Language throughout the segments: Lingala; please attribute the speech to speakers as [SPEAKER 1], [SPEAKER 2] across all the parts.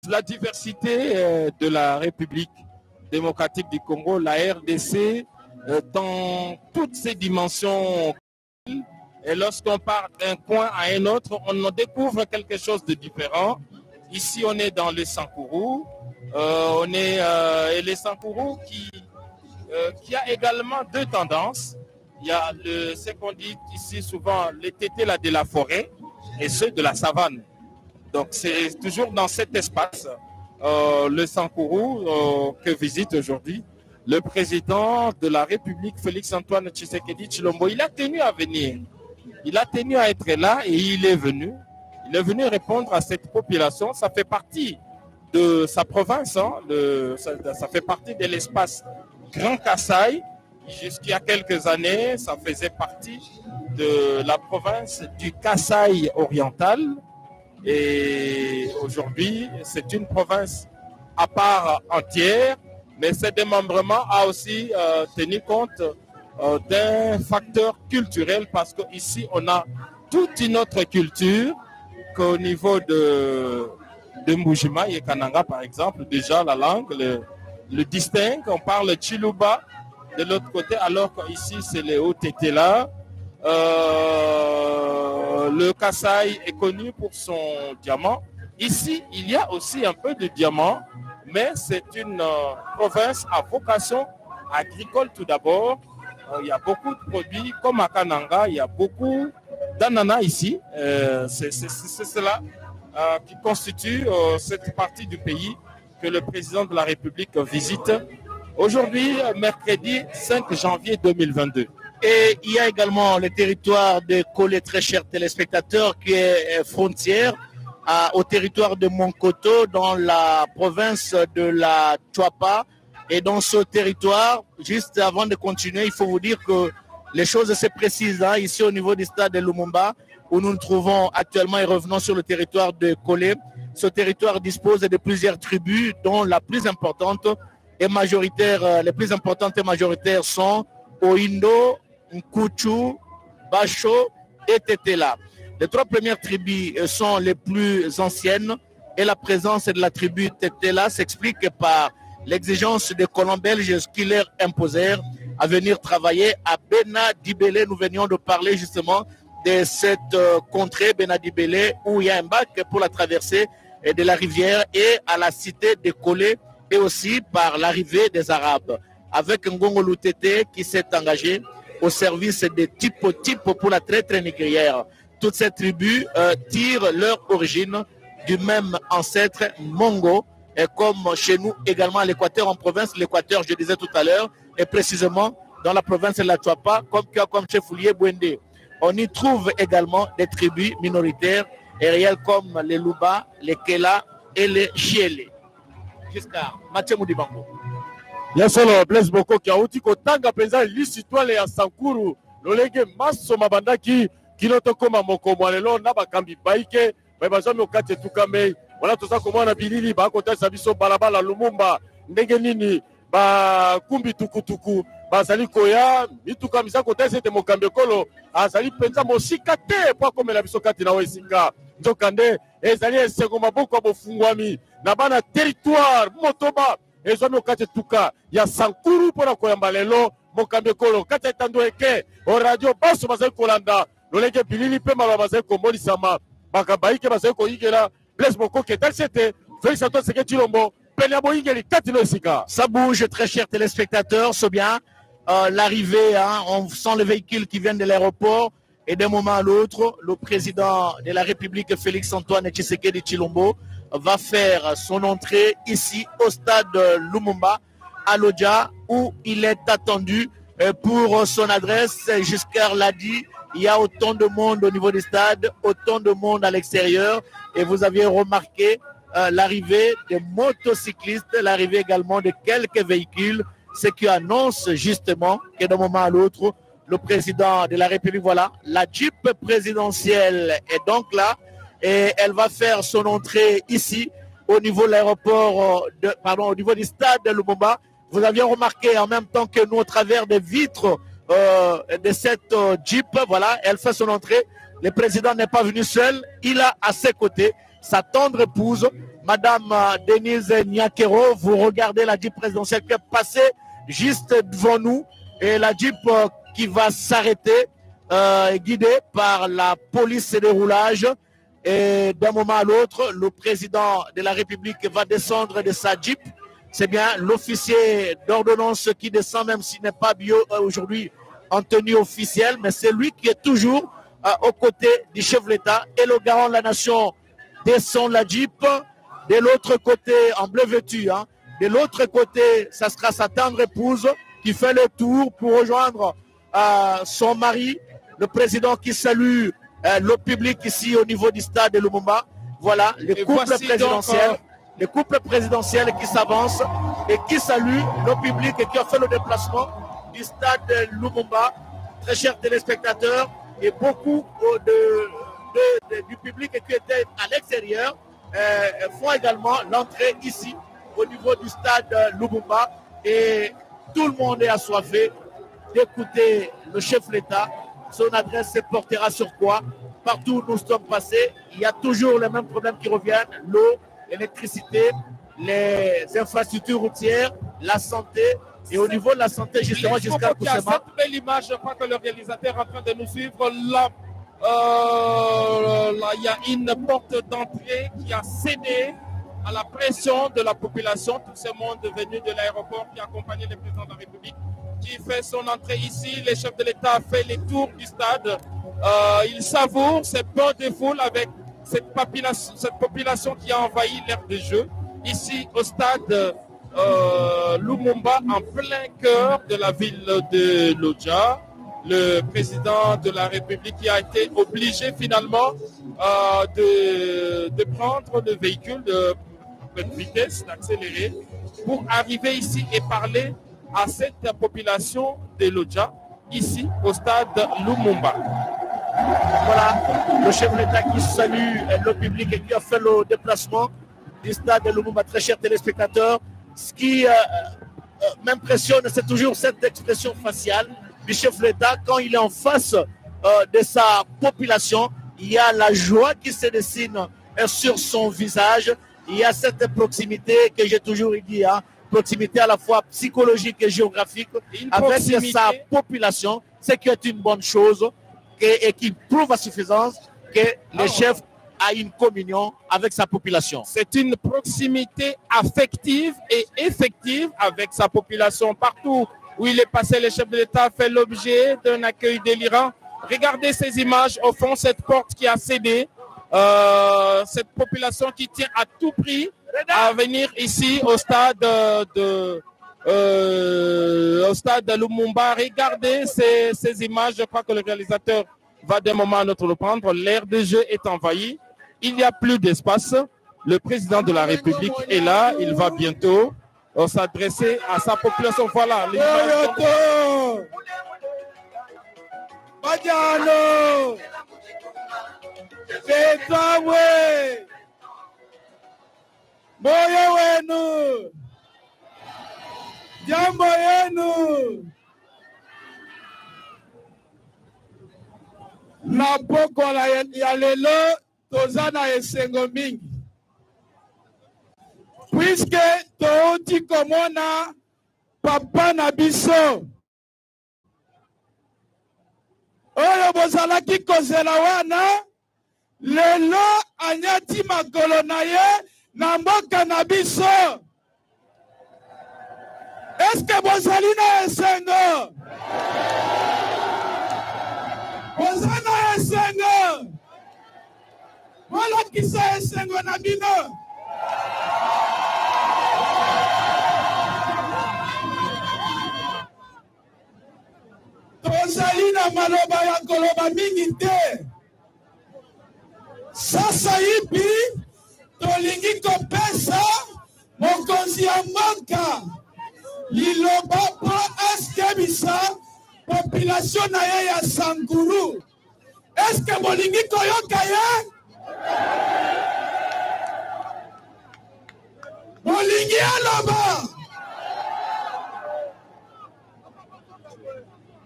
[SPEAKER 1] La diversité de la République démocratique du Congo, la RDC, dans toutes ses dimensions. Et lorsqu'on part d'un coin à un autre, on découvre quelque chose de différent. Ici, on est dans le Sankourou. Et les Sankourou qui a également deux tendances. Il y a ce qu'on dit ici souvent, les tétés de la forêt et ceux de la savane. Donc c'est toujours dans cet espace, le Sankourou, que visite aujourd'hui le président de la République, Félix-Antoine Tshisekedi Tshilombo. Il a tenu à venir, il a tenu à être là et il est venu. Il est venu répondre à cette population. Ça fait partie de sa province, hein, ça fait partie de l'espace Grand Kasaï. Jusqu'il y a quelques années, ça faisait partie de la province du Kasaï oriental. Et aujourd'hui, c'est une province à part entière, mais ce démembrement a aussi tenu compte d'un facteur culturel parce qu'ici, on a toute une autre culture qu'au niveau de Mujima et Kananga, par exemple. Déjà, la langue le distingue. On parle Chiluba de l'autre côté, alors qu'ici, c'est les Hauts-Tétéla. Le Kasaï est connu pour son diamant. Ici, il y a aussi un peu de diamant, mais c'est une province à vocation agricole tout d'abord. Il y a beaucoup de produits, comme à Kananga, il y a beaucoup d'ananas ici. C'est cela qui constitue cette partie du pays que le président de la République visite aujourd'hui, mercredi 5 janvier 2022.
[SPEAKER 2] Et il y a également le territoire de Kolé, très chers téléspectateurs, qui est frontière au territoire de Monkoto, dans la province de la Chouapa. Et dans ce territoire, juste avant de continuer, il faut vous dire que les choses se précisent ici au niveau du stade de Lumumba, où nous nous trouvons actuellement et revenons sur le territoire de Kolé. Ce territoire dispose de plusieurs tribus, dont la plus importante et majoritaire, les plus importantes et majoritaires sont Oindo, Nkuchu, Basho et Tetela. Les trois premières tribus sont les plus anciennes et la présence de la tribu Tetela s'explique par l'exigence des colons belges qui leur imposèrent à venir travailler à Bena-Dibélé. Nous venions de parler justement de cette contrée Bena-Dibélé où il y a un bac pour la traversée de la rivière et à la cité de Kolé et aussi par l'arrivée des Arabes avec Ngongo Loutete qui s'est engagé au service des types pour la traite négrière. Toutes ces tribus tirent leur origine du même ancêtre Mongo, et comme chez nous également à l'Équateur, en province, l'Équateur, je disais tout à l'heure, et précisément dans la province de la Chouapa, comme chez Foulier Bouendé. On y trouve également des tribus minoritaires et réelles comme les Luba, les Kela et les Chiele. Jusqu'à Mathieu Moudibango.
[SPEAKER 3] Yasolo Blaise Boko qui a outi kotanga penza lisitwale ya Sankuru lolenge maso mabandaki kiloto koma mokomo lelo na bakambi baike bazami okate tukame wala toza komona bilili ba kotasa biso balabala Lumumba ndenge nini ba kumbi tukutuku bazali koya mituka misa kotasa te mokambi kolo azali penza mosika te po komela biso kati na wesinga njokande ezali esengo maboko bofungwami na bana territoire motoba ezwami okate tuka ya Sankuru mpona koyamba lelo mokambi kolo kati etando eke o radio baso bazali kolanda lolenge bilili mpe maloba bazali komolisama bakabaike bazali koyingela Blaise Boko ketalisete Félix-Antoine Tshisekedi Tshilombo pene ya boyingeli kati no esika.
[SPEAKER 2] Ça bouge, très chers téléspectateurs, c'est bien l'arrivée, on sent le véhicule qui vient de l'aéroport et d'un moment à l'autre, le président de la République Félix-Antoine Tshisekedi Tshilombo va faire son entrée ici au stade Lumumba à Lodja où il est attendu pour son adresse. Giscard l'a dit, il y a autant de monde au niveau du stade, autant de monde à l'extérieur et vous aviez remarqué l'arrivée des motocyclistes, l'arrivée également de quelques véhicules, ce qui annonce justement que d'un moment à l'autre, le président de la République, voilà, la Jeep présidentielle est donc là et elle va faire son entrée ici au niveau de l'aéroport, au niveau du stade de Lumumba. Vous aviez remarqué en même temps que nous, au travers des vitres de cette Jeep, voilà, elle fait son entrée. Le président n'est pas venu seul, il a à ses côtés sa tendre épouse Madame Denise Nyakero, vous regardez la Jeep présidentielle qui est passée juste devant nous et la Jeep qui va s'arrêter, guidée par la police et des roulages. Et d'un moment à l'autre, le président de la République va descendre de sa Jeep. C'est bien l'officier d'ordonnance qui descend, même s'il n'est pas aujourd'hui en tenue officielle, mais c'est lui qui est toujours aux côtés du chef de l'État et le garant de la nation descend la Jeep. De l'autre côté, en bleu vêtu, hein, de l'autre côté, ça sera sa tendre épouse qui fait le tour pour rejoindre son mari, le président qui salue le public ici au niveau du stade de Lumumba. Voilà, le couple présidentiel qui s'avance et qui salue le public et qui a fait le déplacement du stade de Lumumba. Très chers téléspectateurs, et beaucoup du public qui était à l'extérieur font également l'entrée ici au niveau du stade Lumumba. Et tout le monde est assoiffé d'écouter le chef de l'État. Son adresse se portera sur quoi? Partout où nous sommes passés, il y a toujours les mêmes problèmes qui reviennent: l'eau, l'électricité, les infrastructures routières, la santé. Et au niveau de la santé, justement, jusqu'à Koussema.
[SPEAKER 1] Cette belle image, je crois que le réalisateur est en train de nous suivre. Là, il y a une porte d'entrée qui a cédé à la pression de la population. Tout ce monde venu de l'aéroport qui accompagnait le président de la République, qui fait son entrée ici. Le chef de l'État fait les tours du stade. Il savoure ces peurs de foule avec cette population qui a envahi l'aire de jeu. Ici, au stade Lumumba, en plein cœur de la ville de Lodja. Le président de la République qui a été obligé finalement de prendre le véhicule de vitesse, d'accélérer pour arriver ici et parler à cette population de Lodja, ici au stade Lumumba.
[SPEAKER 2] Voilà, le chef de l'État qui salue le public et qui a fait le déplacement du stade de Lumumba. Très chers téléspectateurs, ce qui m'impressionne, c'est toujours cette expression faciale du chef de l'État. Quand il est en face de sa population, il y a la joie qui se dessine sur son visage. Il y a cette proximité que j'ai toujours dit, hein, proximité à la fois psychologique et géographique avec sa population, ce qui est une bonne chose et qui prouve à suffisance que le chef a une communion avec sa population.
[SPEAKER 1] C'est une proximité affective et effective avec sa population. Partout où il est passé, le chef de l'État fait l'objet d'un accueil délirant. Regardez ces images, au fond, cette porte qui a cédé, cette population qui tient à tout prix à venir ici au stade de Lumumba. Regardez ces images, je crois que le réalisateur va d'un moment à l'autre le prendre. L'aire de jeu est envahie, il n'y a plus d'espace. Le président de la République est là, il va bientôt s'adresser à sa population. Voilà.
[SPEAKER 4] Moyo wenu, jambo yenu, na poko ya lelo tozana esengo mingi, puisque touti komona papa na biso oyo bozalaki kozela wana lelo anyati makolo na ye na mboka na biso. Est-ce que bozali na esengo? Bozana esengo? Bolakisa esengo na bino. Tozali na maloba ya koloba mingi te. Sasa hivi tolingi kopesa mokonzi ya mboka liloba po askebisa population na ye ya Sankuru. Est-ce que bolingi koyoka ye? Bolingi aloba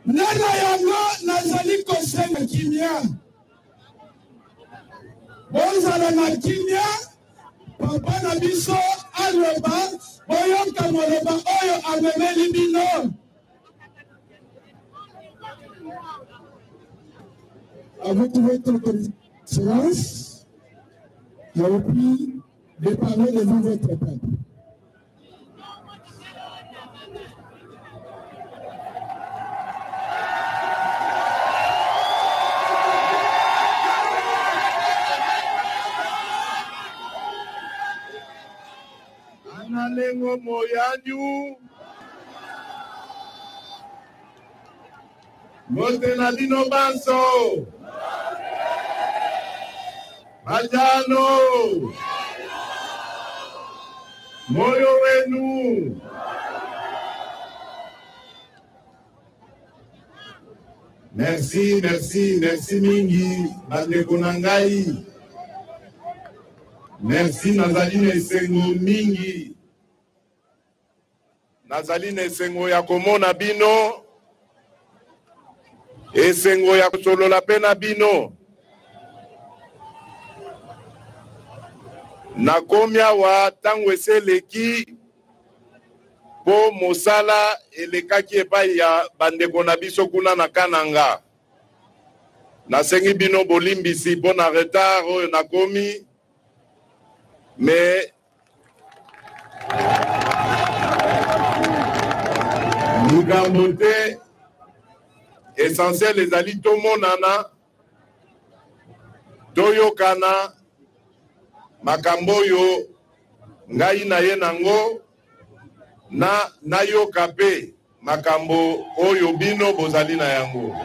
[SPEAKER 4] nana yango nazali kosenga kimia. Bozala na kimia papa na biso aloba boyoka moloba oyo amemeli bino. Avec votre silence, je vous prie de parler de vous votre peuple.
[SPEAKER 3] Analengo moyanyu mote na bino banso Majano moyo wenu merci mingi bandeko na ngai. Merci nazali na esengo mingi. Nazali na esengo ya komona bino. Esengo ya kosolola pe na bino. Nakomi awa tango eseleki po mosala elekaki epai ya bandeko na biso kuna na Kananga. Nasengi bino bolimbisi po na retard oyo nakomi. Mais likambo te essentiel ezali tomonana toyokana makambo oyo ngai na ye nango nayoka pe makambo oyo bino bozali na yango.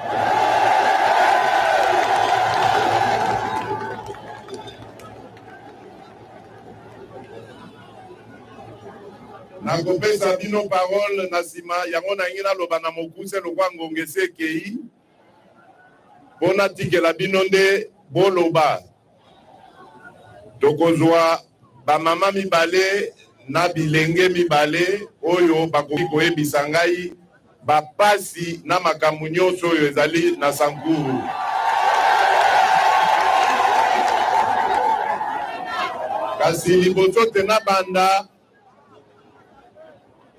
[SPEAKER 3] Nakopesa bino parole na sima yango na ngina loba na mokuse lokwa ngongese kei pona tikela bino nde boloba tokozwa ba mama mibale na bilenge mibale oyo bakoki koyebisa ngai bapasi na makambo nyonso oyo ezali na Sankuru. Kasi liboso te na banda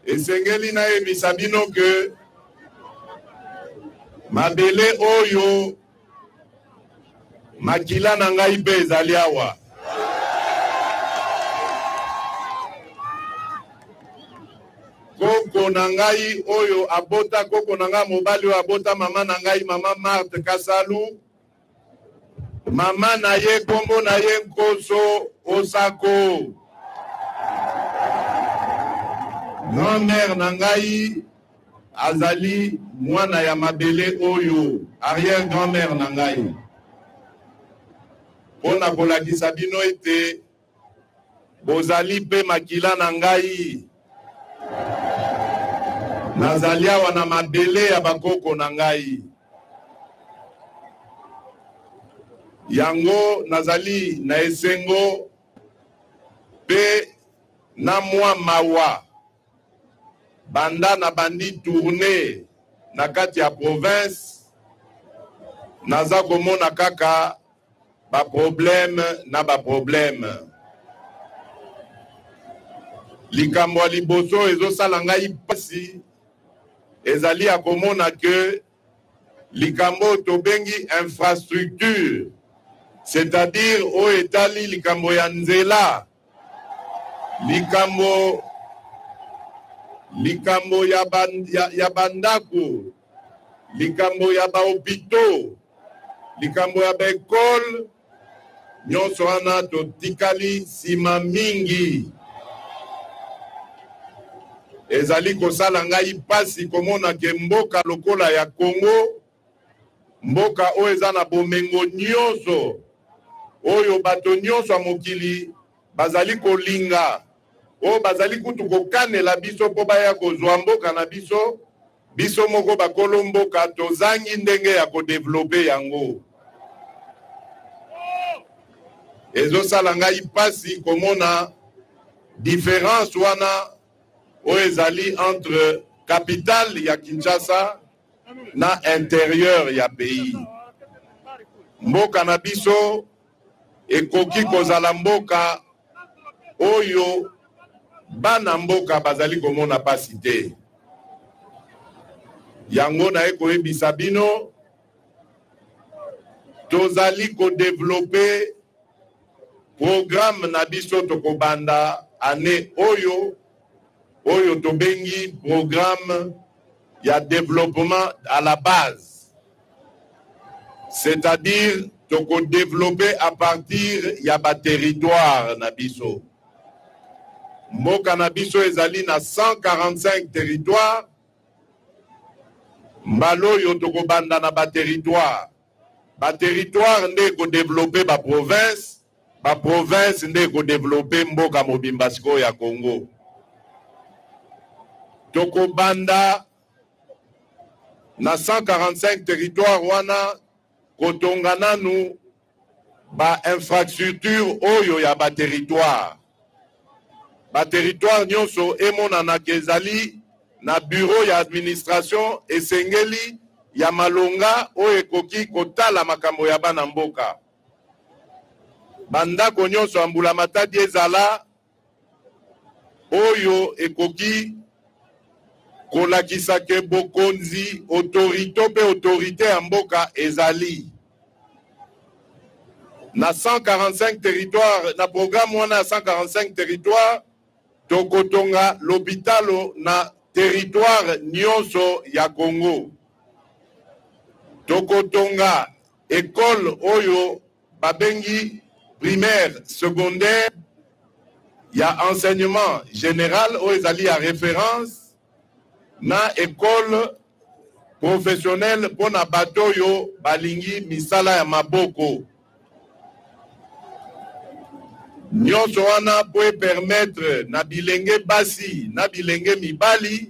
[SPEAKER 3] esengeli na yebisa bino ke mabele oyo makila na ngai pe ezali awa. Koko na ngai oyo abota koko na ngai mobali oyo abota mama na ngai mama Marthe Kasalu. Mama na ye kombo na ye Nkoso Osako. Grand-mère na ngai azali mwana ya mabele oyo arrière grand-mère na ngai. Pona kolakisa bino ete bozali pe makila na ngai. Nazali awa na mabele ya bakoko na ngai. Yango nazali na esengo pe na mwa mawa. Banda na bandi tourné na kati ya province naza komona kaka ba problème na ba problème. Likambo ya liboso ezosala ngai pasi ezali ya komona ke likambo tobengi infrastructure, c'est-à-dire o etali likambo ya nzela, likambo ya bandako, likambo ya bahopito, likambo ya baekole, nyonso wana totikali sima mingi. Ezali kosala ngai pasi komona ke mboka lokola ya Congo, mboka oyo eza na bomengo nyonso, oyo bato nyonso ya mokili bazali kolinga, oyo bazali kutu kokanela biso po baya kozwa mboka na biso, biso moko bakolo mboka tozangi ndenge ya kodevelope yango. Ezosala ngai pasi komona différence wana oyo ezali entre capitale ya Kinshasa na intérieur ya pays. Mboka na biso ekoki kozala mboka
[SPEAKER 5] oyo bana mboka bazali komona pasi te. Yango na ekoyebisa bino tozali ko développer programme na biso tokobanda année oyo tobengi programme ya développement à la base, c'est-à-dire toko développer à partir ya ba territoire na biso. Mboka na biso ezali na 145 territoires. Mbalo yo toko banda na ba territoire. Ba territoire nde ko développer ba province nde ko développer mboka mobimba siko ya Congo. Toko banda na 145 territoires wana kotonga nanu ba infrastructure oyo ya ba territoire. Ba territoire nyonso emonana kezali na bureau ya administration esengeli ya malonga oyo ekoki kotala makambo ya bana mboka. Bandako nyonso ambula matadi ezala oyo ekoki kolakisa ke bokonzi autorité ya mboka ezali. Na 145 territoires, na programme wana 145 territoires, tokotonga l'hôpitalo na territoire nyonso ya Congo. Tokotonga école oyo babengi primaire, secondaire, ya enseignement général oyo ezali ya référence, na école professionnelle pona bato yo balingi misala ya maboko. Nyonso wana po permettre na bilenge basi na bilenge mibali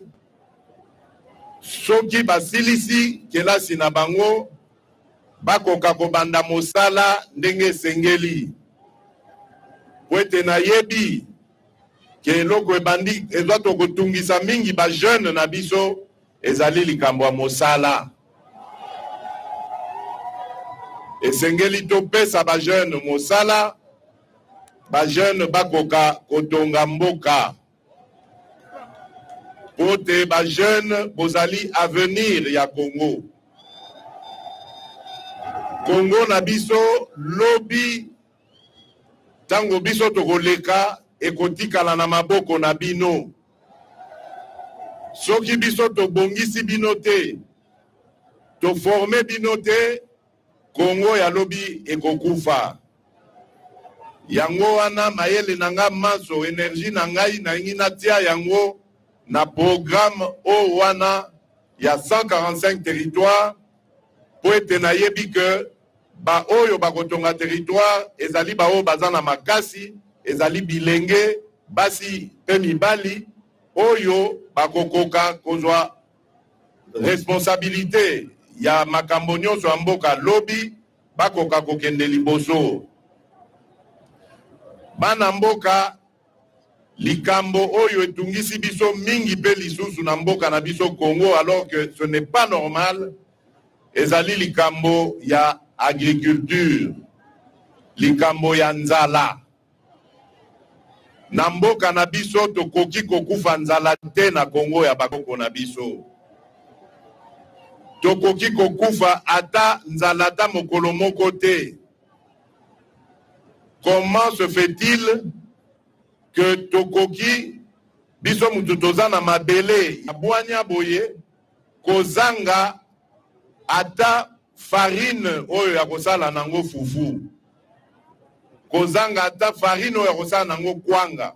[SPEAKER 5] soki basilisi kelasi na bango bakoka kobanda mosala ndenge esengeli. Po ete na yebi ke eloko ebandi ezwa tokotungisa mingi ba jeune na biso ezali likambo ya mosala. Esengeli topesa ba jeune mosala, ba jeune bakoka kotonga mboka. Pote ba jeune bozali avenir ya Congo. Congo na biso lobi tango biso tokoleka ekotikala na maboko na bino. Soki biso tobongisi bino te, to forme bino te, Congo ya lobi ekokufa. Yango wana mayele nanga maso energie na ngai na ingi na tia yango na programme o wana ya 145 territoires po ete na yebi ke ba oyo bakotonga territoire ezali ba oyo baza na makasi, ezali bilenge basi pe mibali oyo bakokoka kozwa responsabilité ya makambo nyonso ya mboka lobi bakoka kokende liboso. Bana mboka likambo oyo etungisi biso mingi pe lisusu na mboka na biso Congo, alors que ce n'est pas normal. Ezali likambo ya agriculture, likambo ya nzala. Na mboka na biso tokoki kokufa nzala te na Congo ya bakoko na biso. Tokoki kokufa ata nzala ta mokolo moko te. Comment se fait-il que tokoki biso mutu toza na mabele abwanya boye kozanga ata farine oyo ya kosala nango fufu, kozanga ata farine oyo ya kosala nango kwanga,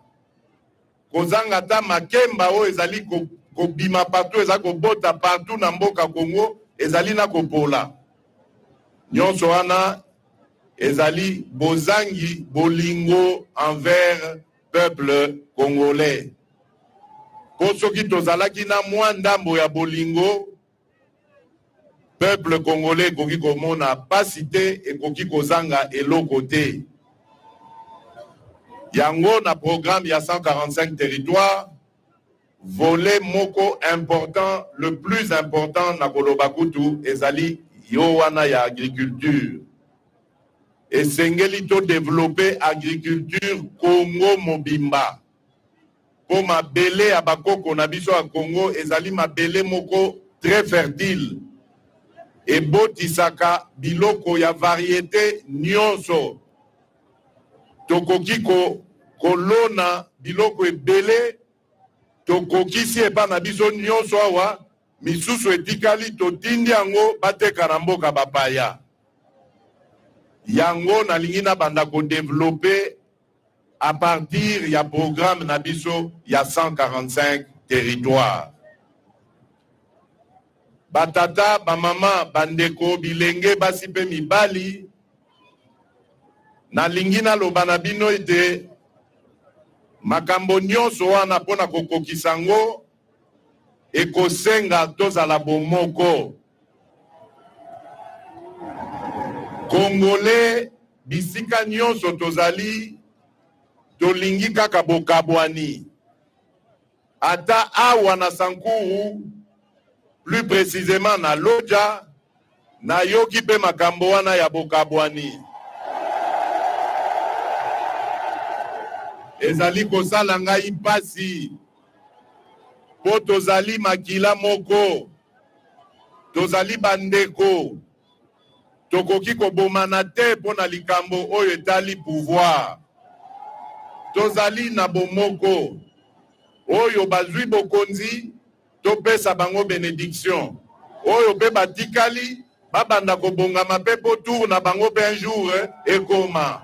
[SPEAKER 5] kozanga ata makemba oyo ezali kobima partout, ezali kobota partout na mboka Congo, ezali na kopola. Nyonso wana ezali bozangi bolingo envers peuple congolais. Po soki tozalaki na mwa ndambo ya bolingo, peuple congolais ekoki komona pasi te, ekoki kozanga eloko te. Yango na programme ya 145 territoires, volet moko important, le plus important na koloba kutu ezali yo wana ya agriculture. esengeli to développer agriculture Congo mobimba. Po mabele ya bakoko na biso ya Congo ezali mabele moko très fertile. Ebotisaka biloko ya variété nyonso. Tokoki kolona biloko ebele, tokokisi epa na biso nyonso awa, misusu etikali totindi yango bateka na mboka bapaya. Yango nalingi na banda ko développer à partir ya programme na biso ya 145 territoires. Batata, bamama, bandeko, bilenge, basipe mibali, nalingi na loba na bino ete makambo nyonso wana pona kokokisa ngo ekosenga tozala bomoko. Congolais bisika nyonso tozali tolingi kaka bokabwani. Ata awa na Sankuru, plus précisément na Lodja, na yoki pe makambo wana ya bokabwani. Ezali kosala ngai pasi po tozali makila moko, tozali bandeko, tokoki kobomana te po na likambo oyo etali pouvoir. Tozali na bomoko oyo bazwi bokonzi topesa bango bénédiction. Oyo pe batikali babanda kobongama pe po tour na bango pe un jour ekoma.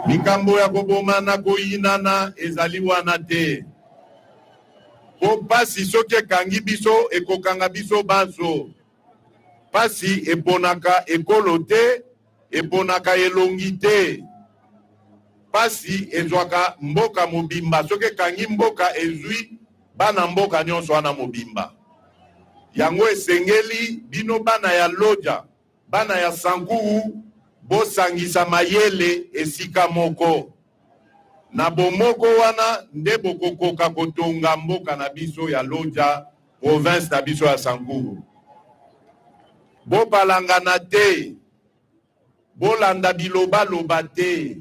[SPEAKER 5] Likambo ya kobomana koyinana ezali wana te. Po pasi soki ekangi biso ekokanga biso baso. Pasi eponaka ekolo te, eponaka elongi te. Pasi ezwaka mboka mobimba. Soki ekangi mboka ezwi bana mboka nyonso wana mobimba. Yango esengeli bino bana ya Lodja, bana ya Sankuru, bosangisa mayele esika moko. Na bomoko wana nde bokokoka kotonga mboka na biso ya Lodja, province na biso ya Sankuru. Bobalangana te, bolanda biloba loba te,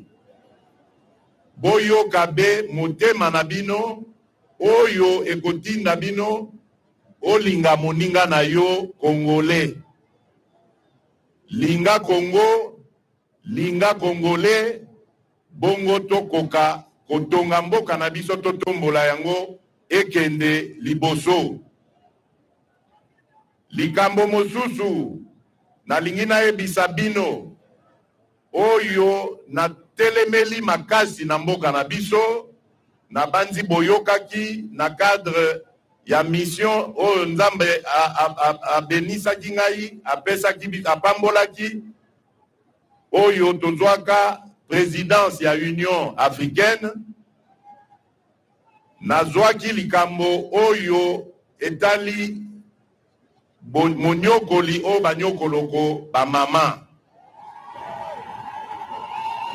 [SPEAKER 5] boyoka be motema na bino, oyo ekotinda bino, olinga moninga na yo Congolais. Linga Congo, linga Congolais, bongo tokoka kotonga mboka na biso totombola yango ekende liboso. Likambo mosusu nalingi na yebisa bino oyo na telemeli makasi na mboka na biso na banzi boyokaki na cadre ya mission oyo Nzambe abenisaki ngai apesaki apambolaki oyo tozwaka présidence ya Union Africaine. Nazwaki likambo oyo etali monyokoli o banyokoloko ba mama.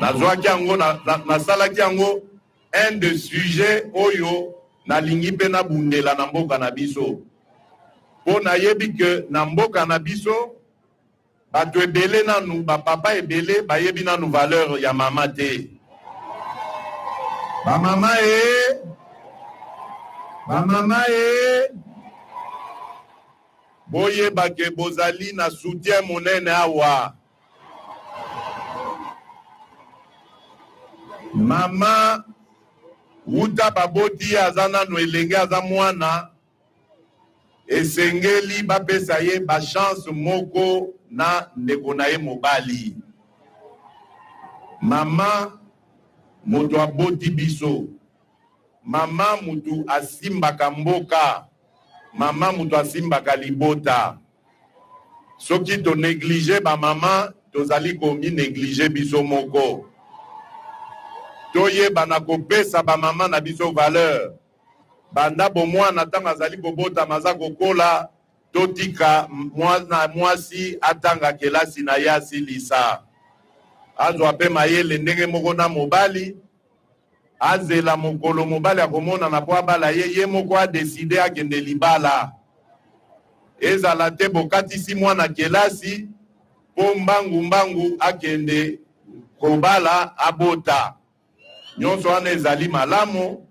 [SPEAKER 5] Nazwaki yango nasalaki yango un de sujet oyo nalingi pe na bundela na mboka na biso. Po na yebi ke na mboka na biso bato ebele nanu bapapa ebele bayebi nanu valeur ya mama te. Ba mama boye bake bozali na soutien monene awa. Mama wuta baboti azana no elenge aza mwana esengeli bapesa ye ba chance moko na ndeko na ye mobali. Mama moto aboti biso, mama mutu asimbaka mboka, mama mutu asimbaka libota. Soki to néglige ba mama tozali komi néglige biso moko. Toye bana kopesa ba mama na biso valeur. Banda bo mwana tanga azali kobota maza kokola totika mwana mwasi atanga kelasi na yasi lisa. Azwa pe mayele ndenge moko na mobali. Azela mokolo mobali akomona na po abala ye moko a décider akende libala. Ezala te bokatisi mwana kelasi po mbangu akende kobala abota. Nyonso wana ezali malamu,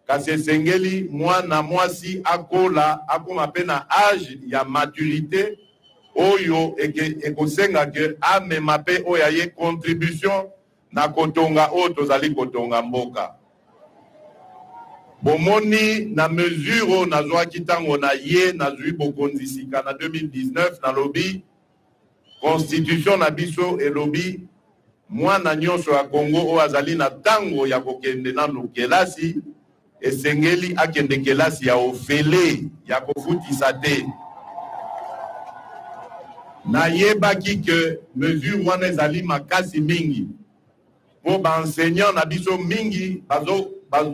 [SPEAKER 5] kasi esengeli mwana mwasi akola akoma pe na âge ya maturité oyo ekosenga ke amema pe oyo aye contribution na kotonga oyo tozali kotonga mboka. Bomoni na mesure oyo nazwaki ntango na ye nazwi bokonzi sika na 2019 na lobi constitution na biso elobi mwana nyonso ya Congo oyo azali na ntango ya kokende nanu kelasi esengeli akende kelasi ya ofele ya kofutisa te. Nayebaki ke mesure wana ezali makasi mingi po baenseignant na biso mingi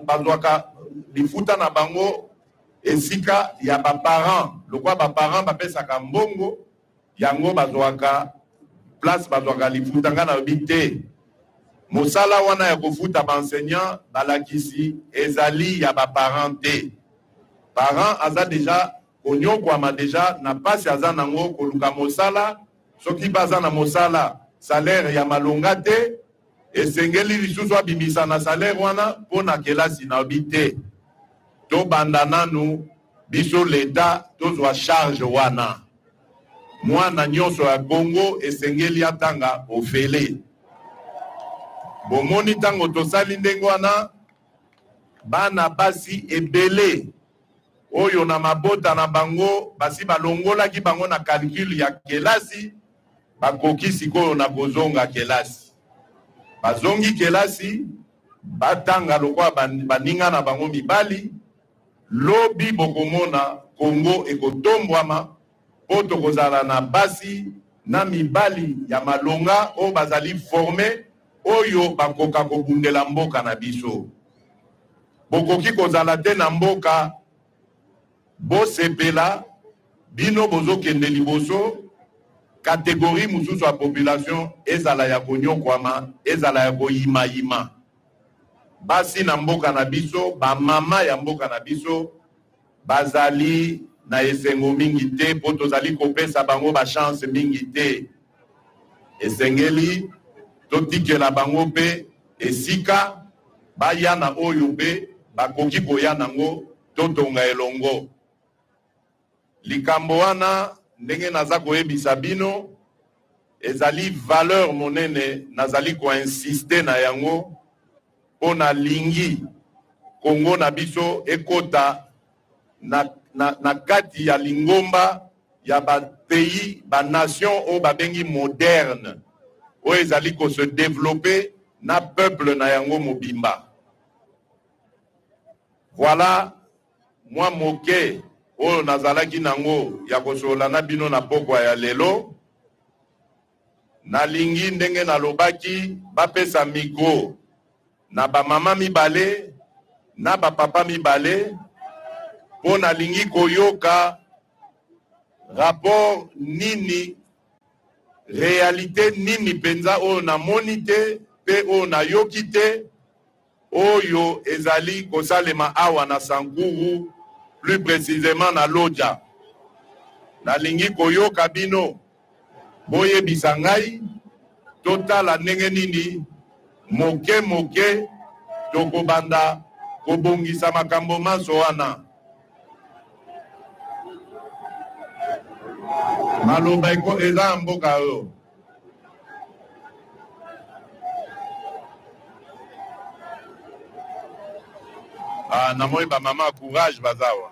[SPEAKER 5] bazwaka lifuta na bango esika ya baparent lokwa baparent bapesaka mbongo yango bazwaka place bazwaka lifuta nga na bite. Mosala wana ya kofuta baenseignant balakisi ezali ya baparent te. Parent aza deja konyokwama deja na pasi aza nango koluka mosala, soki baza na mosala salaire ya malonga te esengeli lisusu abimisa na salaire wana pona kelasi na bite. To banda nanu biso leta tozwa charge wana. Mwana nyonso ya Congo esengeli atanga ofele. Bomoni tango tosali ndenge wana bana basi ebele oyo na mabota na bango basi balongolaki bango na calcul ya kelasi bakoki sikoyo na kozonga kelasi. Bazongi kelasi batanga lokwa baninga na bango mibali lobi bokomona Congo ekotombwama po tokozala na basi na mibali ya malonga o bazali formé oyo bakoka kobundela mboka na biso. Bokoki kozala te na mboka bosepela bino bozokende liboso kategori mususu ya population ezala ya konyokwama ezala ya koyima. Basi na mboka na biso bamama ya mboka na biso bazali na esengo mingi te po tozali kopesa bango bachance mingi te. Esengeli totikela bango pe esika baya na oyo pe bakoki koya nango totonga elongo. Likambo wana ndenge naza koyebisa bino ezali valeur monene nazali koinsiste na yango po na lingi Congo na biso ekota na kati ya lingomba ya ba pays ba nation o babengi moderne o ezali ko se développer na peuple na yango mobimba. Voilà moi moke oyo nazalaki nango ya kosola na bino na pokwa ya lelo. Nalingi ndenge nalobaki bapesa micro na ba mama mibale na ba papa mibale po nalingi koyoka rapport nini réalité nini penza oyo namoni te pe oyo nayoki te oyo ezali kosalema awa na Sankuru, plus précisément na Lodja. Nalingi koyoka bino boyebisa ngai totala ndenge nini moke tokobanda kobongisa makambo maso wana. Maloba eko eza mboka oyo. Namoi ba mama courage bazawa.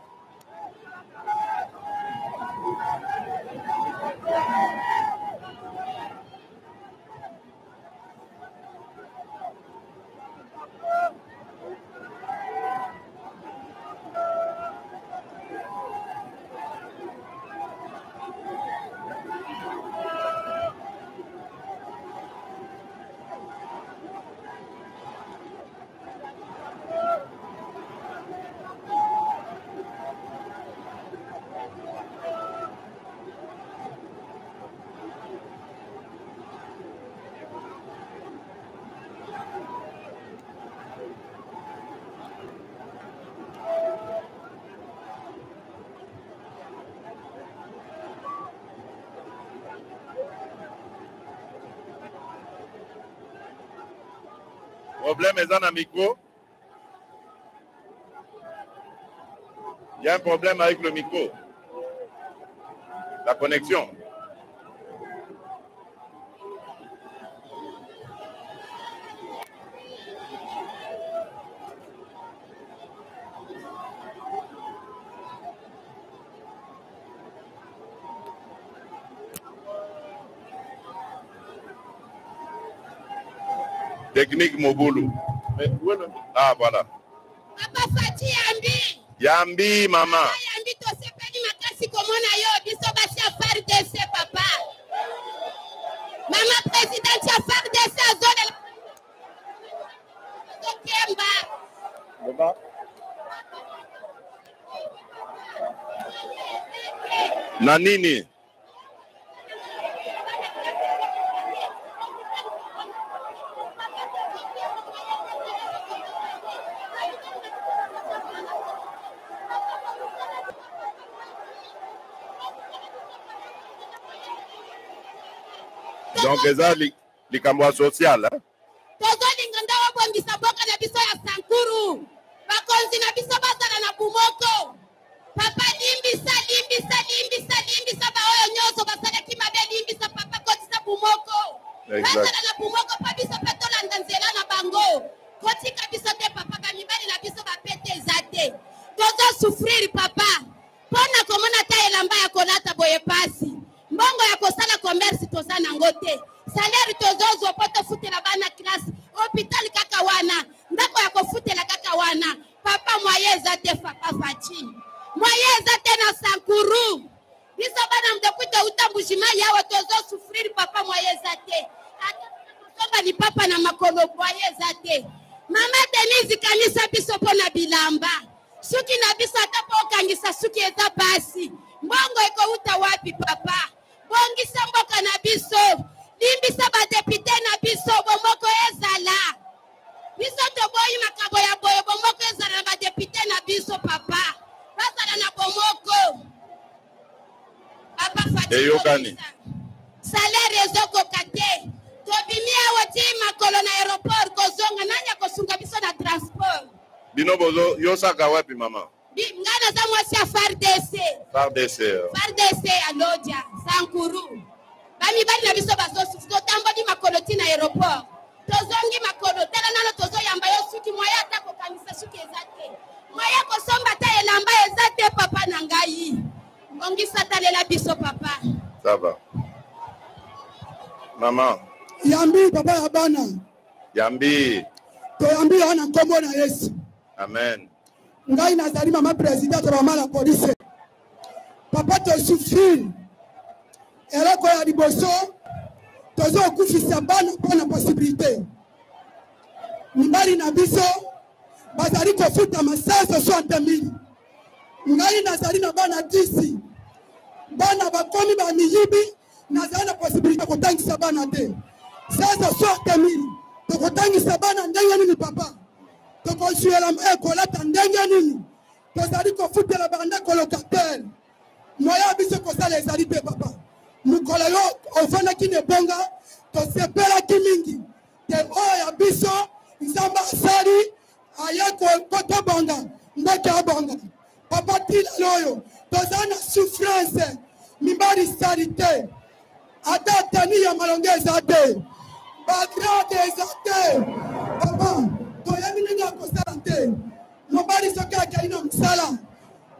[SPEAKER 5] Problème est dans le micro. Il y a un problème avec le micro. La connexion. Technique Moboulou. Ah, voilà.
[SPEAKER 6] Papa Fati Yambi.
[SPEAKER 5] Yambi, maman.
[SPEAKER 6] Yambi, to se pedi makasi komona yo. Biso basi ya FARDC, papa. Maman présidente ya FARDC a zone. Kemba.
[SPEAKER 5] Nanini. Donc, ça, les caméras sociales.
[SPEAKER 6] Tozo linganda wabongisa boka na biso ya Sankuru. Bakonzi na biso bazala na Bumoko. Papa limbisa ba oyo nyoso basala kimabe limbisa papa kotisa Bumoko. Bazala na Bumoko pa biso petola ndanzela na bango. Kotika biso te papa ba mibali na biso ba pete zate. Tozo souffrir papa. Pona komona ta elamba ya kolata boye pasi. Mbongo ya kosala commerce tozana ngote. Salaire tozozo poto futela bana classe. Hôpital kaka wana. Ndako ya kofutela kaka wana. Papa moyeza te papa Fati. Moyeza te na Sankuru. Biso bana mdokuta utambushima yawe tozo souffrir papa moyeza te. Ata ni papa na makolo moyeza te. Mama Denise kanisa biso pona bilamba. Suki na biso atapo kangisa suki eza basi. Mbongo eko uta wapi papa? Bongisa mboka na biso. Limbisa ba député na biso bomoko ezala. Biso to boyi makabo ya boyo bomoko ezala ba député na biso papa. Basala na bomoko. Papa Fati. Salaire ezoko kate. Tobimia wati makolo na aéroport kozonga nanya kosunga biso na transport.
[SPEAKER 5] Bino bozo yosaka wapi mama?
[SPEAKER 6] Ngana za mwasi ya FARDC. FARDC aloja Sankuru. Bami bali na biso bazo tambo di makolo tina aéroport. Tozongi makolo tala nano tozo yamba yo suki moya ta ko kanisa suki ezate. Moya ko somba ta elamba ezate papa na ngai. Ongi satalela biso papa.
[SPEAKER 5] Ça va. Maman.
[SPEAKER 7] Yambi papa ya bana.
[SPEAKER 5] Yambi.
[SPEAKER 7] To yambi ana kombo na Yesu.
[SPEAKER 5] Amen.
[SPEAKER 7] Ngai nazali mama président de la police. Papa to souffrir. Eloko ya liboso tozo okufisa bana pona possibilité. Mibali na biso bazali kofuta masasa 60,000. Ngai nazali na bana 10. Bana bakomi ba miyibi nazali na possibilité kotangisa bana te. Sasa 60,000. Tokotangisa bana ndenge nini papa? Tokosuela kolata ndenge nini? Tozali kofutela banda colocataire. Moya biso kosala ezali te papa. Mukolo yo ofana kine bonga tosepela kimingi. Te oya biso nzamba sali ayeko koto bonga ndaka bonga. Papa tila loyo tozana souffrance mibali salite. Ata tani ya malongeza te. Bagrade zate. Papa toyami nini kosala te. Mobali soka kaina msala.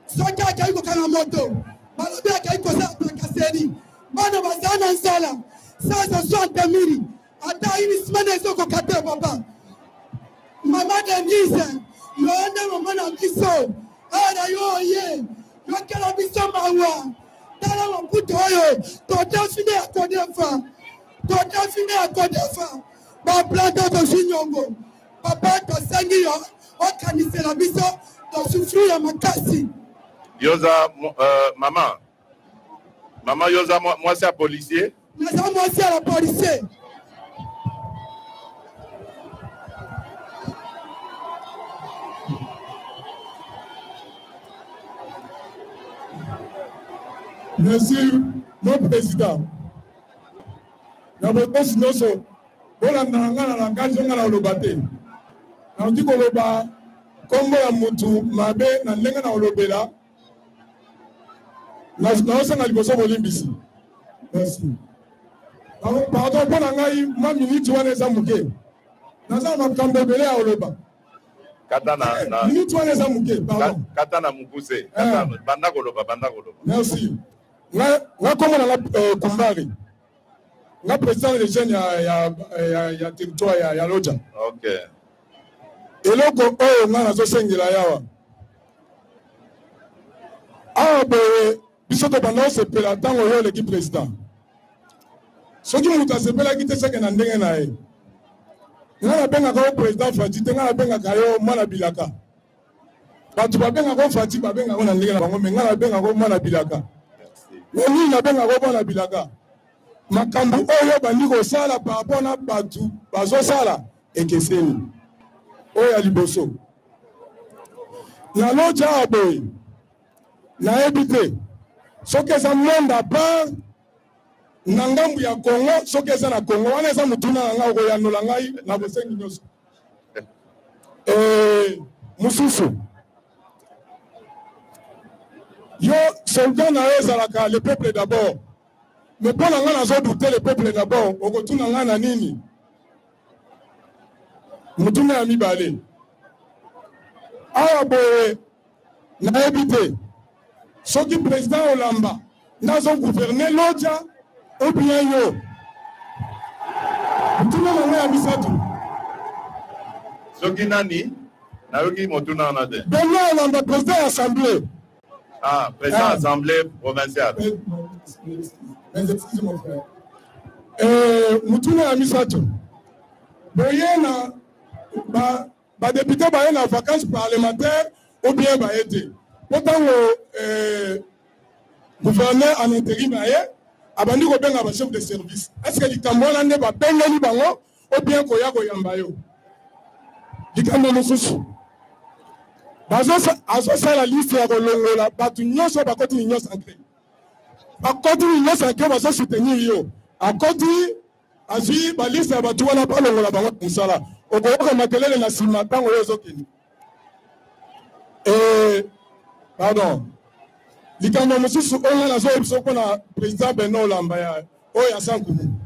[SPEAKER 7] Soka kaiko kana moto. Balobi kaiko sa pakaseni. Bana bazana nsala. Sasa 60,000. Ata ini simane soko kate papa. Mama Denise. Yoende mama na biso. Ara yo ye. Yokela biso mawa. Tala mputo oyo. Tota fine akodefa. Tota fine akodefa. Ba planta to shinyongo. Papa to sangi yo. Okanisela biso to souffrir ya makasi.
[SPEAKER 5] Yoza maman. Maman Yoza moi c'est un policier.
[SPEAKER 7] Moi c'est un policier.
[SPEAKER 4] Monsieur le Président, na bokosi nyonso bolanda nga na langage nga na olobate nauti koloba kombo ya mutu mabe na ndenge na olobela naosanga liboso bolimbisi. Merci. Pardon mpo na ngai mwa miniti wana eza moke naza makambo ebele ya oloba miniti wana eza moke pardon
[SPEAKER 5] kata na mokuse banda koloba.
[SPEAKER 4] Merci. Nga kombo nanga Kumbari, nga président de jeune ya territoire ya Loja.
[SPEAKER 5] Okay.
[SPEAKER 4] Eloko oyo nga nazosengela yawa awa boye biso tobanda osepela ntango oyo oleki président. Soki moto asepelaki te seke na ndenge na ye, nga nabengaka yo président Fati te, nga nabengaka yo mwana bilaka. Bato babengaka yo Fati babengaka na ndenge na bango, me nga nabengaka yo mwana bilaka. Nini nabengaka yo mwana bilaka? Makambo oyo bandi kosala par rapport na bato bazosala ekeseni oyo ya liboso. Na Loja awa boye nayebi te soki eza monde à part na ngambu ya Congo, soki eza na Congo wana eza mutuna na ngai okoyanola ngai na bosengi nyonso. Mosusu yo soldat na yo ezalaka le peuple d'abord, mais mpo na ngai nazodute le peuple d'abord okotuna ngai na nini? Mutuna ya mibale awa boye nayebi te soki président Olamba nazo gouverner Loja ou bien yo. Mutuna na ngai ya misatu
[SPEAKER 5] soki nani na yoki motuna na de
[SPEAKER 4] Benoît Olamba président assemblée.
[SPEAKER 5] Ah, président assemblée provinciale.
[SPEAKER 4] Excusez mon frère. Mutuna ya misatu boye na ba député baye na vacances parlementaires ou bien baye te. Pourtant gouverneur en intérim baye abandi ko benga ba chef de service. Est-ce que likambo wana nde ba bengeli bango ou bien koya koyamba yo? Likambo mosusu azosala liste ya kolongola bato nyonso bakoti union sacré, bakoti union sacré bazosoutenir yo, akoti azwi baliste ya bato wana balongola bango mosala okoyoka makelele na nsima ntango oyo ozokende. Pardon, likambo mosusu oyo nazoyebi biso mpona président Benoît Olamba ya oyo ya Sankumu.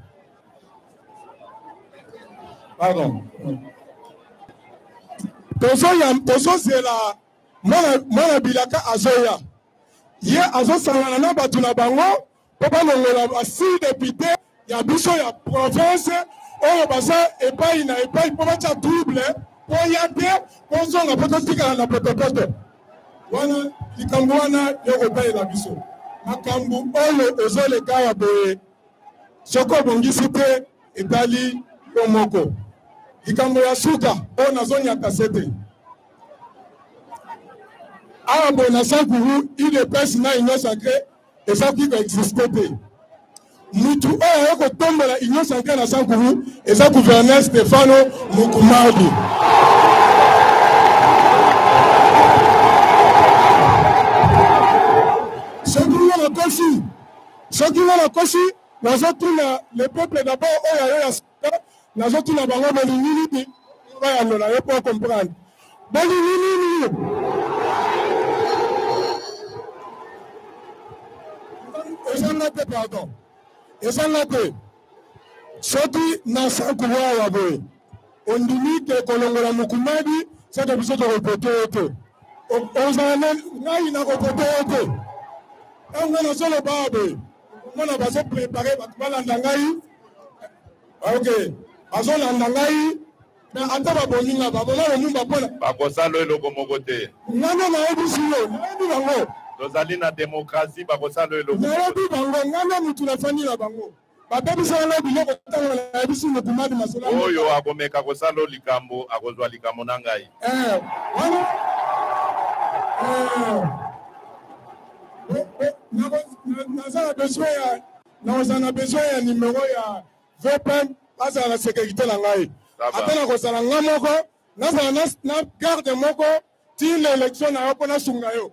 [SPEAKER 4] Pardon, tozozela mwana bilaka azoya ye azosangana na bato na bango mpo balongola ba 6 député ya biso ya province oyo baza epai na epai mpo batya double mpo ya te mpo zonga mpo totikala na potopoto wana. Likambo wana yo kotalela biso makambo oyo ezoleka ya boye soki obongisi te etali yo moko. Likambo ya suka oyo nazonyata sete awa boye na Sankuru UDPS na union sacré ezakoki koexiste te. Mutu oyo ayo kotombola union sacré na Sankuru eza gouverneur Stefano Mukumadi. Soki wana kosi nazotuna le peuple d'abord oyo ayo ya sika nazotuna bango bolingi bayanola yo mpo comprendre bolingi nini. Ezanga te pardon, ezanga te soki na Sankuru awa boye ondimi te kolongola Mukumadi soki biso tokopote yo te ozala ngai nakopote yo te. Nga nazoloba boye mona bazoprépare bato balanda ngai ok bazolanda ngai me ata baboninga babona lomumba mpona
[SPEAKER 5] bakosala eloko moko te.
[SPEAKER 4] ngana nayebisi yo nayebi bango
[SPEAKER 5] tozali na démocratie bakosala eloko
[SPEAKER 4] nayebi bango ngana mutu nafandi na bango babebisanga biloko ntango nayebisi Mukumadi masola
[SPEAKER 5] oyo akomeka kosala likambo akozwa likambo na ngai
[SPEAKER 4] wana naza na besoin ya numero ya VPN azala na sécurité na ngai ata na kozala nga moko nazala na garde moko ti l'élection na yo mpo nasunga yo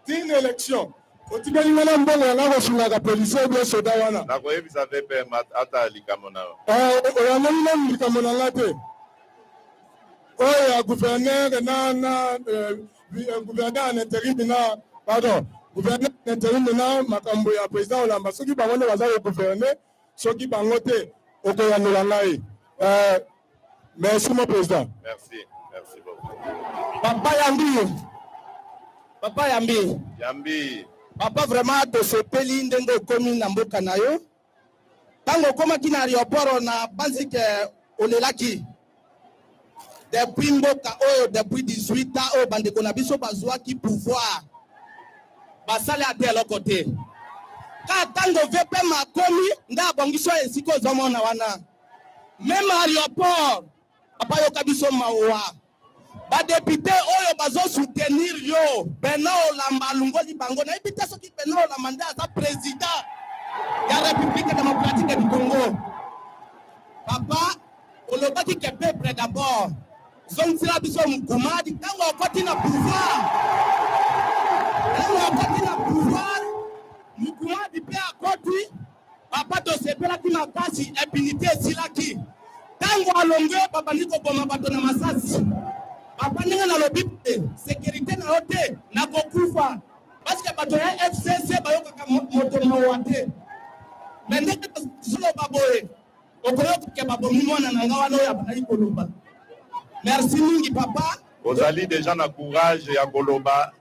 [SPEAKER 4] ti l'élection otikali nga na mbongo yanga kosungaka policier obie soda wana
[SPEAKER 5] nakoyebisa VPN ata likambo na yo
[SPEAKER 4] oyangeli nanu likambo na nga te oyo gouverneur gouverneur en intérim pardon gouverneur en intérim na makambo ya président Olamba soki bango nde baza le gouverneur soki bango te okoyanola ngai. Merci mon président.
[SPEAKER 5] Merci beaucoup.
[SPEAKER 2] Papa Yambi. Papa vraiment to sepeli ndenge komi na mboka na yo. Tango komaki na aéroport na banzike olelaki. Depuis mboka oyo depuis 18 ans oyo bandeko na biso bazwaki pouvoir. Basale ate eloko te. Ka tango vepe makomi nda bongiso esiko zomona wana. Même aéroport papa yoka biso mawa. Ba député oyo bazo soutenir yo Bernard Olamba lungoli bango na ebita soki Bernard Olamba nda za président ya République démocratique du Congo. Papa olobaki ke peuple d'abord zonzira biso mkumadi tango okoti na pouvoir. Mkumadi pe akoti papa to sepela ki makasi impunité silaki. Tango alonge papa niko boma bato na masasi. Papa ninga na lobi sécurité na hote na kokufa parce que bato ya FCC bayoka ka moto na wate. Mende solo baboye. Okoyoka ke babomi mwana na ngawa no ya bana koloba. Merci mingi papa.
[SPEAKER 5] Ozali déjà na courage ya koloba.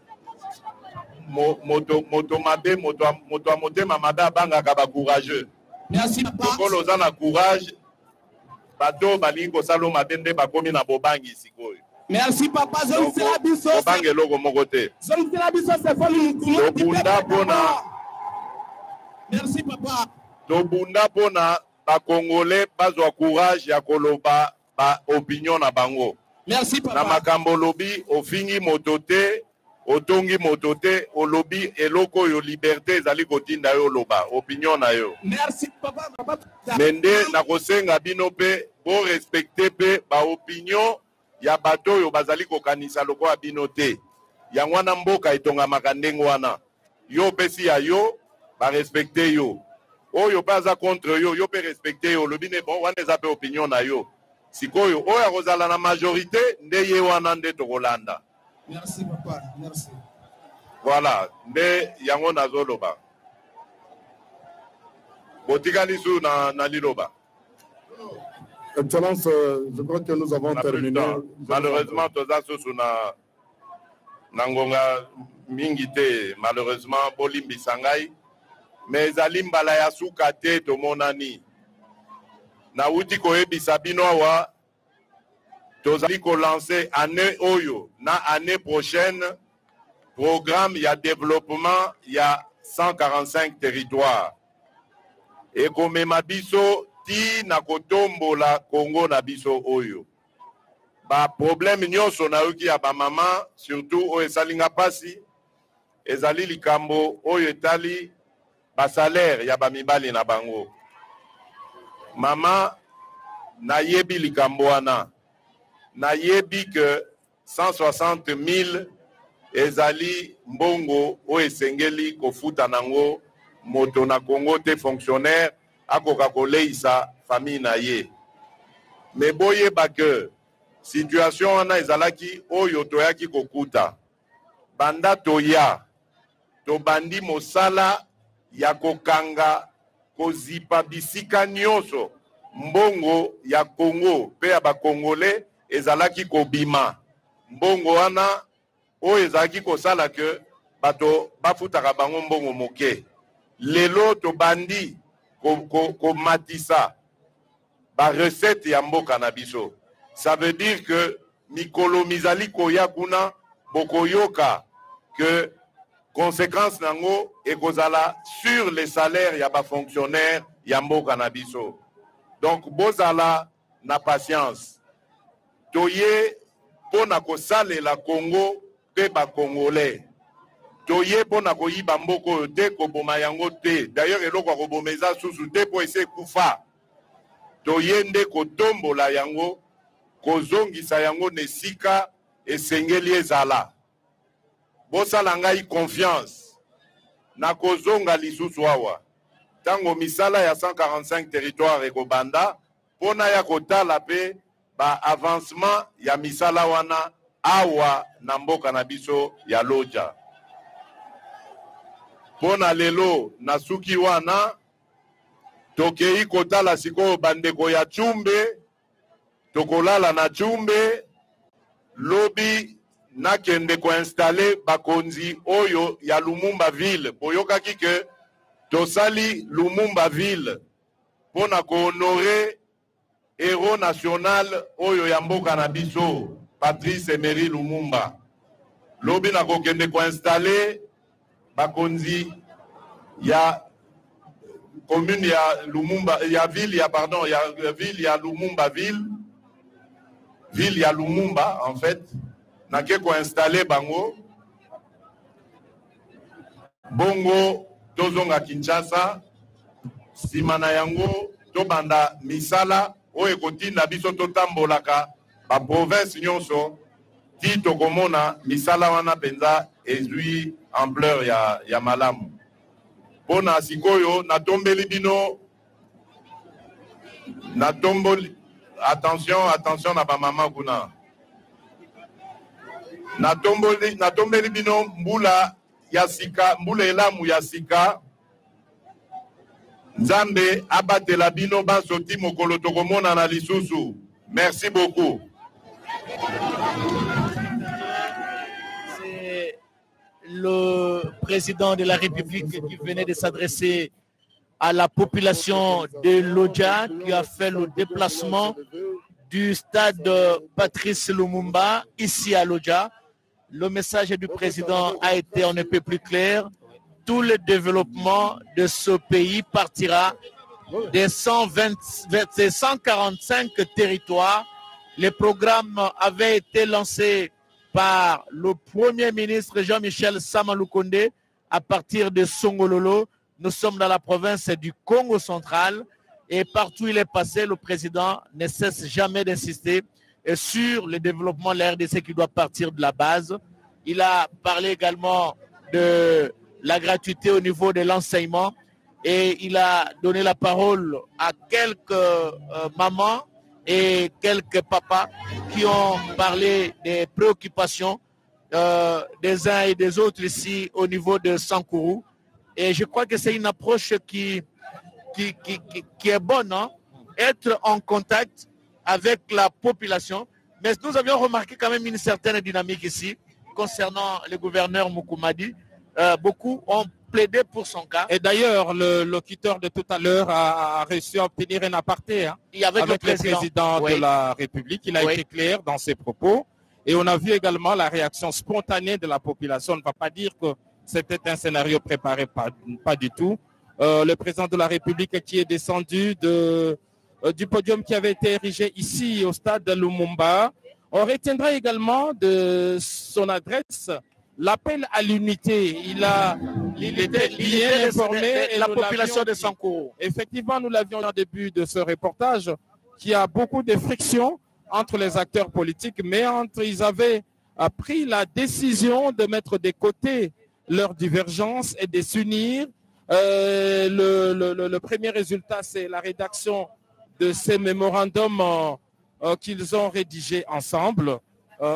[SPEAKER 5] Moto mabe moto amotema mada banga ka ba courageux.
[SPEAKER 2] Merci papa.
[SPEAKER 5] Kolo za na courage. Bato balingi kosalo mabende bakomi na bobangi sikoyo.
[SPEAKER 2] Merci papa, zonzela biso.
[SPEAKER 5] Bobangi eloko moko te.
[SPEAKER 2] Zonzela biso se foni mukuma.
[SPEAKER 5] Tobunda pona.
[SPEAKER 2] Merci papa.
[SPEAKER 5] Tobunda pona ba Congolais bazwa courage ya koloba ba opinion na bango.
[SPEAKER 2] Merci papa.
[SPEAKER 5] Na makambo lobi ofingi motote, otongi motote, olobi eloko yo liberté ezali kotinda yo loba opinion na yo.
[SPEAKER 2] Merci papa.
[SPEAKER 5] Mende na kosenga bino pe bo respecter pe ba opinion ya bato yo bazali kokanisa loko bino te. Ya mwana mboka itonga makandengo wana. Yo pesi ya yo ba respecter yo. Oyo baza contre yo, yo pe respecter yo. Lobine bon wana eza pe opinion na yo. Sikoyo oya kozala na majorité nde ye wana nde tokolanda.
[SPEAKER 2] Merci papa, merci.
[SPEAKER 5] Voilà, nde yango nazoloba. Botikali su na liloba.
[SPEAKER 4] Excellence, je crois que nous avons terminé.
[SPEAKER 5] Malheureusement, toza susu na ngonga mingi te, malheureusement bolimbi sangai, mais ezali mbala ya suka te tomonani. Na uti koyebisa bino awa tozali ko lancer année oyo na année prochaine programme ya développement ya 145 territoires. Et komema biso ti na kotombola Congo na biso oyo. Ba problème nyonso na yoki ya ba mama surtout oyo esalinga pasi ezali likambo oyo etali ba salaire ya ba mibali na bango. Mama na yebi likambo wana. Na yebi que 160 000 ezali mbongo oyo esengeli kofuta nango moto na Congo te fonctionnaire akoka koleisa famille na ye. Mais boyeba que situation wana ezalaki oyo toyaki kokuta. Banda toya tobandi mosala ya kokanga kozipa bisika nyonso mbongo ya Congo pe ya ba Congolais ezalaki kobima. Mbongo wana oyo ezalaki kosala ke bato bafutaka bango mbongo moke. Lelo tobandi ko matisa ba recette ya mboka na biso. Ça veut dire que mikolo mizali koya kuna bokoyoka que conséquence nango ekozala sur les salaires ya ba fonctionnaires ya mboka na biso. Donc bozala na patience. Toye pona kosale la Congo pe ba Congolais. Toye pona koyiba mboko te koboma yango te. D'ailleurs eloko kobomeza susu te po ese kufa. Toye nde kotombola yango kozongisa yango nesika esengeli ezala. Bosala ngai confiance na kozonga lisusu awa. Tango misala ya 145 territoire ekobanda pona ya kotala pe ba avancement ya misala wana awa na mboka na biso ya Lodja. Pona lelo na suki wana tokei kotala sikoyo bandeko ya Chumbe, tokolala na Chumbe, lobi nakende ko installer bakonzi oyo ya Lumumba ville. Boyoka kike tosali Lumumba ville pona ko honorer héros national oyo ya mboka na biso Patrice Emery Lumumba. Lobi na kokende ko installer bakonzi ya commune ya Lumumba, ya ville ya pardon, ya ville ya Lumumba ville ya Lumumba en fait, na ke ko installer bango bongo tozonga Kinshasa, simana yango tobanda misala oyo kotinda biso totambolaka ba province nyonso ti tokomona misala wana penza ezui ampleur ya malamu. Pona sikoyo natombeli bino, attention na ba mama kuna. Natombeli bino mbula ya sika, mbula elamu ya sika. Nzambe abatela bino basoti mokolo tokomona na lisusu. Merci beaucoup.
[SPEAKER 2] Le président de la République qui venait de s'adresser à la population de Lodja, qui a fait le déplacement du stade Patrice Lumumba ici à Lodja. Le message du président a été on ne peut plus clair. Tout le développement de ce pays partira des 145 territoires. Les programmes avaient été lancés par le Premier ministre Jean-Michel Samaloukonde à partir de Songololo. Nous sommes dans la province du Congo central et partout où il est passé, le président ne cesse jamais d'insister sur le développement de la RDC qui doit partir de la base. Il a parlé également de la gratuité au niveau de l'enseignement et il a donné la parole à quelques mamans et quelques papas qui ont parlé des préoccupations des uns et des autres ici au niveau de Sankourou. Et je crois que c'est une approche qui est bonne, hein? Être en contact avec la population. Mais nous avions remarqué quand même une certaine dynamique ici concernant le gouverneur Moukoumadi. Beaucoup ont plaidé pour son cas.
[SPEAKER 1] Et d'ailleurs, le locuteur de tout à l'heure a réussi à obtenir un aparté avec le président de la République. Il a été clair dans ses propos. Et on a vu également la réaction spontanée de la population. On ne va pas dire que c'était un scénario préparé, pas du tout. Le président de la République qui est descendu du podium qui avait été érigé ici au stade de Lumumba. On retiendra également de son adresse l'appel à l'unité. Il était bien informé
[SPEAKER 2] la population de Sankourou.
[SPEAKER 1] Effectivement, nous l'avions au début de ce reportage, qu'il y a beaucoup de frictions entre les acteurs politiques, mais ils avaient pris la décision de mettre de côté leurs divergences et de s'unir. Le premier résultat, c'est la rédaction de ces mémorandums qu'ils ont rédigés ensemble.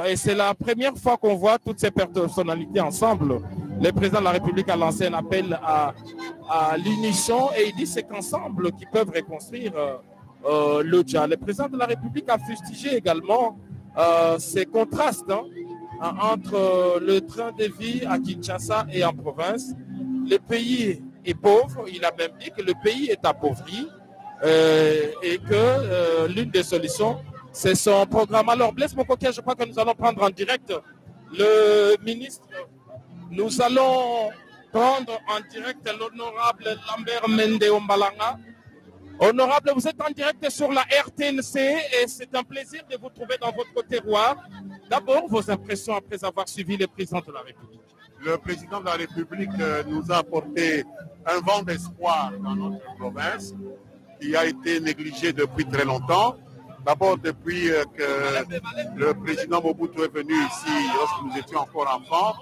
[SPEAKER 1] Et c'est la première fois qu'on voit toutes ces personnalités ensemble. Le président de la République a lancé un appel à l'unition et il dit c'est qu'ensemble qu'ils peuvent reconstruire Lodja. Le président de la République a fustigé également ces contrastes entre le train de vie à Kinshasa et en province. Le pays est pauvre, il a même dit que le pays est appauvri et que l'une des solutions, c'est son programme. Alors, Blaise Mokokia, je crois que nous allons prendre en direct le ministre. Nous allons prendre en direct l'honorable Lambert Mende Ombalanga. Honorable, vous êtes en direct sur la RTNC et c'est un plaisir de vous trouver dans votre terroir. D'abord, vos impressions après avoir suivi le président de la République.
[SPEAKER 8] Le président de la République nous a apporté un vent d'espoir dans notre province qui a été négligé depuis très longtemps. D'abord, depuis que le président Mobutu est venu ici, lorsque nous étions encore enfants,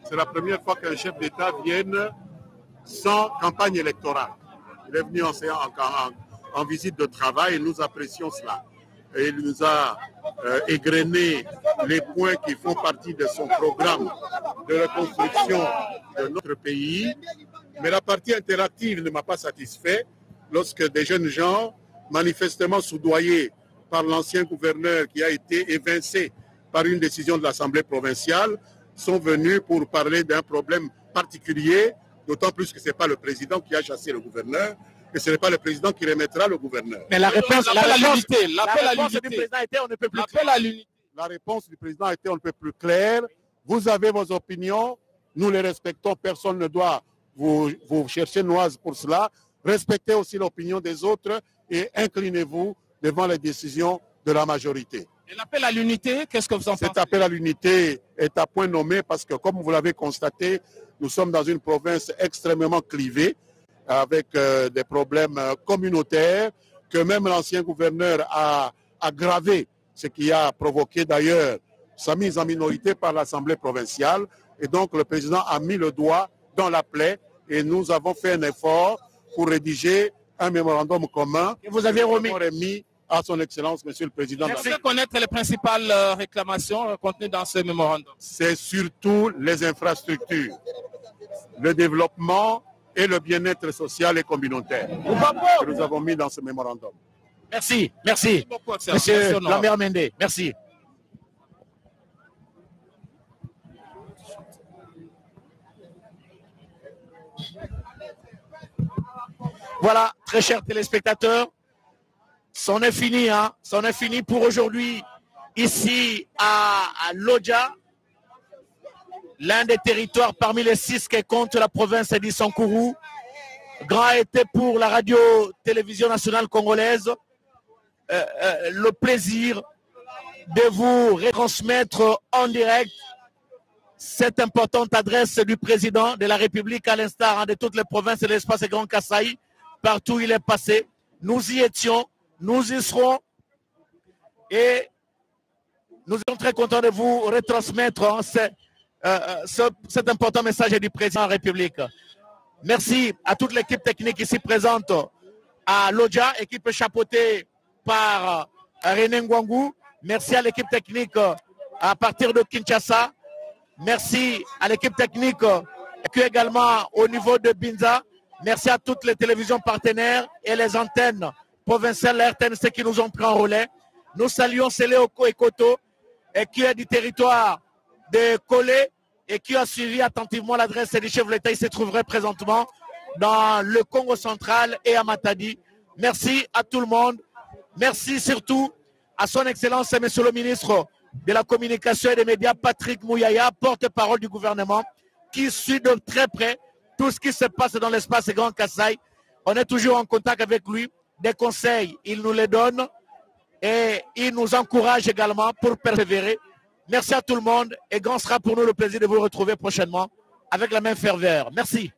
[SPEAKER 8] c'est la première fois qu'un chef d'État vienne sans campagne électorale. Il est venu en visite de travail et nous apprécions cela. et il nous a égrené les points qui font partie de son programme de reconstruction de notre pays. Mais la partie interactive ne m'a pas satisfait lorsque des jeunes gens, manifestement soudoyés par l'ancien gouverneur qui a été évincé par une décision de l'Assemblée provinciale, sont venus pour parler d'un problème particulier, d'autant plus que ce n'est pas le président qui a chassé le gouverneur, que ce n'est pas le président qui remettra le gouverneur.
[SPEAKER 2] Mais la réponse
[SPEAKER 1] L'appel à l'unité.
[SPEAKER 2] du président était on ne peut plus.
[SPEAKER 1] L'appel à l'unité.
[SPEAKER 8] La réponse du président a été on ne peut plus claire. Vous avez vos opinions, nous les respectons, personne ne doit vous chercher noise pour cela. Respectez aussi l'opinion des autres et inclinez-vous devant les décisions de la majorité.
[SPEAKER 1] Et l'appel à l'unité, qu'est-ce que vous en pensez?
[SPEAKER 8] Cet appel à l'unité est à point nommé parce que, comme vous l'avez constaté, nous sommes dans une province extrêmement clivée, avec des problèmes communautaires, que même l'ancien gouverneur a aggravé, ce qui a provoqué d'ailleurs sa mise en minorité par l'Assemblée provinciale. Et donc le président a mis le doigt dans la plaie et nous avons fait un effort pour rédiger un mémorandum commun
[SPEAKER 2] que vous avez
[SPEAKER 8] remis à son Excellence, Monsieur le Président.
[SPEAKER 1] Merci de connaître les principales réclamations contenues dans ce mémorandum.
[SPEAKER 8] C'est surtout les infrastructures, le développement et le bien-être social et communautaire que nous avons mis dans ce mémorandum.
[SPEAKER 2] Merci, merci. Monsieur Lambert Mende, merci. Voilà, très chers téléspectateurs, c'en est fini, hein? C'en est fini pour aujourd'hui ici à Lodja, l'un des territoires parmi les 6 qui compte la province du Sankourou. Grand a été pour la radio-télévision nationale congolaise le plaisir de vous retransmettre en direct cette importante adresse du président de la République à l'instar de toutes les provinces de l'espace Grand Kasaï, partout où il est passé. Nous y étions, nous y serons et nous sommes très contents de vous retransmettre cet important message du président de la République. Merci à toute l'équipe technique ici présente à Lodja, équipe chapeautée par René Ngwangou. Merci à l'équipe technique à partir de Kinshasa. Merci à l'équipe technique qui est également au niveau de Binza. Merci à toutes les télévisions partenaires et les antennes provinciales RTNC qui nous ont pris en relais. Nous saluons Séléoko et Koto, qui est du territoire de Kolé et qui a suivi attentivement l'adresse du chef de l'État. Il se trouverait présentement dans le Congo central et à Matadi. Merci à tout le monde. Merci surtout à son Excellence, Monsieur le ministre de la Communication et des Médias, Patrick Mouyaya, porte-parole du gouvernement, qui suit de très près tout ce qui se passe dans l'espace Grand Kasaï. On est toujours en contact avec lui. Des conseils, il nous les donne et il nous encourage également pour persévérer. Merci à tout le monde et grand sera pour nous le plaisir de vous retrouver prochainement avec la même ferveur. Merci.